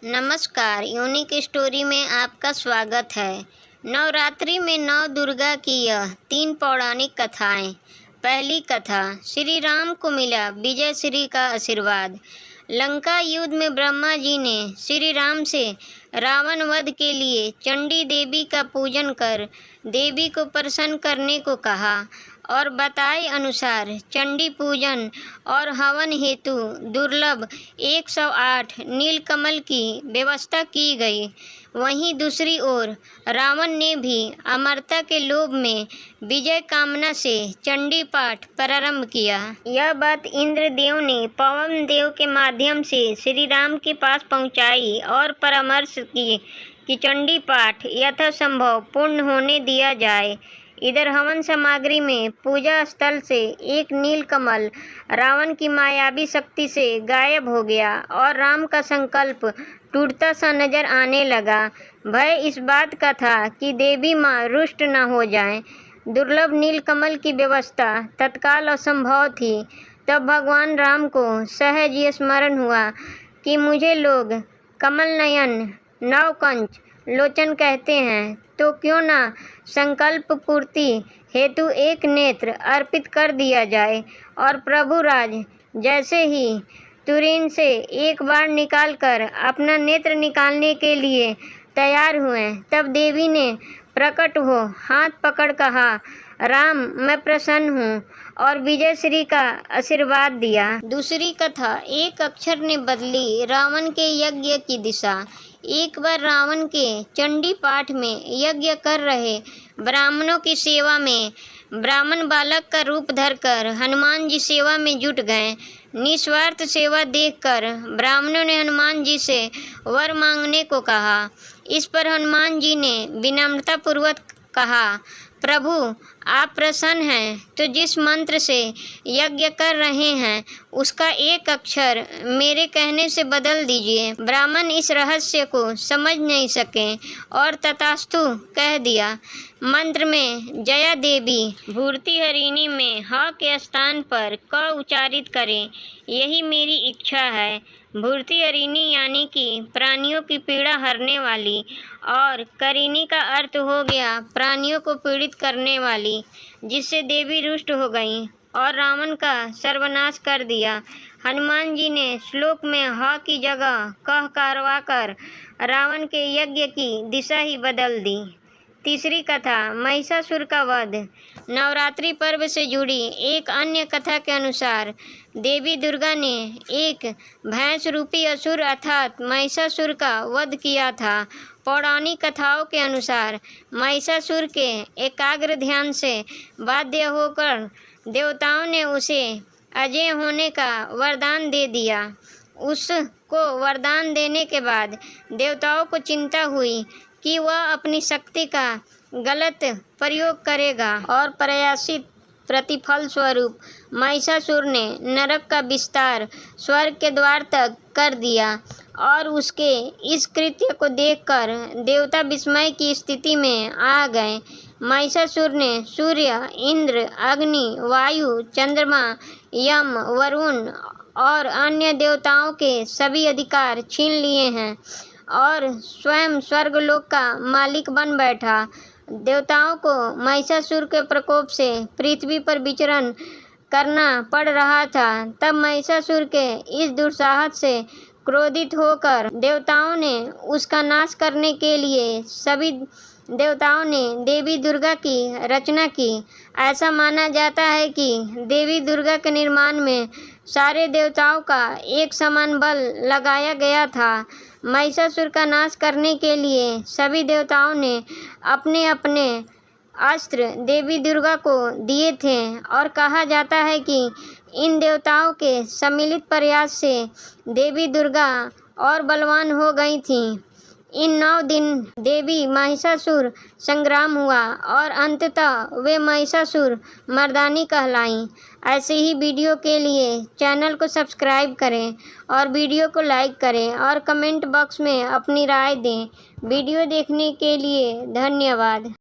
नमस्कार, unique story में आपका स्वागत है। नवरात्रि में नौ दुर्गा की यह 3 पौराणिक कथाएं। पहली कथा, श्री राम को मिला विजय श्री का आशीर्वाद। लंका युद्ध में ब्रह्मा जी ने श्री राम से रावण वध के लिए चंडी देवी का पूजन कर देवी को प्रसन्न करने को कहा और बताए अनुसार चंडी पूजन और हवन हेतु दुर्लभ 108 नीलकमल की व्यवस्था की गई। वहीं दूसरी ओर रावण ने भी अमरता के लोभ में विजय कामना से चंडी पाठ प्रारंभ किया। यह बात इंद्रदेव ने पवन देव के माध्यम से श्री राम के पास पहुंचाई और परामर्श की कि चंडी पाठ यथासंभव पूर्ण होने दिया जाए। इधर हवन सामग्री में पूजा स्थल से एक नीलकमल रावण की मायावी शक्ति से गायब हो गया और राम का संकल्प टूटता सा नजर आने लगा। भय इस बात का था कि देवी माँ रुष्ट न हो जाएं। दुर्लभ नीलकमल की व्यवस्था तत्काल असंभव थी। तब भगवान राम को सहज ये स्मरण हुआ कि मुझे लोग कमल नयन नवकंच लोचन कहते हैं, तो क्यों ना संकल्प पूर्ति हेतु एक नेत्र अर्पित कर दिया जाए। और प्रभु राज जैसे ही तुरीन से एक बार निकालकर अपना नेत्र निकालने के लिए तैयार हुए, तब देवी ने प्रकट हो हाथ पकड़ कहा, राम मैं प्रसन्न हूँ, और विजय श्री का आशीर्वाद दिया। दूसरी कथा, एक अक्षर ने बदली रावण के यज्ञ की दिशा। एक बार रावण के चंडी पाठ में यज्ञ कर रहे ब्राह्मणों की सेवा में ब्राह्मण बालक का रूप धरकर हनुमान जी सेवा में जुट गए। निस्वार्थ सेवा देखकर ब्राह्मणों ने हनुमान जी से वर मांगने को कहा। इस पर हनुमान जी ने विनम्रता पूर्वक कहा, प्रभु आप प्रसन्न हैं तो जिस मंत्र से यज्ञ कर रहे हैं उसका एक अक्षर मेरे कहने से बदल दीजिए। ब्राह्मण इस रहस्य को समझ नहीं सके और तथास्तु कह दिया। मंत्र में जया देवी भूर्तिहरिणी में ह के स्थान पर क उच्चारित करें, यही मेरी इच्छा है। भूर्तिहरिणी यानी कि प्राणियों की पीड़ा हरने वाली, और करिणी का अर्थ हो गया प्राणियों को पीड़ित करने वाली, जिससे देवी रुष्ट हो गई और रावण का सर्वनाश कर दिया। हनुमान जी ने श्लोक में ह की जगह कह करवा कर रावण के यज्ञ की दिशा ही बदल दी। तीसरी कथा, महिषासुर का वध। नवरात्रि पर्व से जुड़ी एक अन्य कथा के अनुसार देवी दुर्गा ने एक भैंस रूपी असुर अर्थात महिषासुर का वध किया था। पौराणिक कथाओं के अनुसार महिषासुर के एकाग्र ध्यान से बाध्य होकर देवताओं ने उसे अजय होने का वरदान दे दिया। उसको वरदान देने के बाद देवताओं को चिंता हुई कि वह अपनी शक्ति का गलत प्रयोग करेगा और प्रयासित प्रतिफल स्वरूप महिषासुर ने नरक का विस्तार स्वर्ग के द्वार तक कर दिया। और उसके इस कृत्य को देखकर देवता विस्मय की स्थिति में आ गए। महिषासुर ने सूर्य, इंद्र, अग्नि, वायु, चंद्रमा, यम, वरुण और अन्य देवताओं के सभी अधिकार छीन लिए हैं और स्वयं स्वर्गलोक का मालिक बन बैठा। देवताओं को महिषासुर के प्रकोप से पृथ्वी पर विचरण करना पड़ रहा था। तब महिषासुर के इस दुस्साहस से क्रोधित होकर देवताओं ने उसका नाश करने के लिए सभी देवताओं ने देवी दुर्गा की रचना की। ऐसा माना जाता है कि देवी दुर्गा के निर्माण में सारे देवताओं का एक समान बल लगाया गया था। महिषासुर का नाश करने के लिए सभी देवताओं ने अपने अपने अस्त्र देवी दुर्गा को दिए थे और कहा जाता है कि इन देवताओं के सम्मिलित प्रयास से देवी दुर्गा और बलवान हो गई थीं। इन 9 दिन देवी महिषासुर संग्राम हुआ और अंततः वे महिषासुर मर्दानी कहलाईं। ऐसे ही वीडियो के लिए चैनल को सब्सक्राइब करें और वीडियो को लाइक करें और कमेंट बॉक्स में अपनी राय दें। वीडियो देखने के लिए धन्यवाद।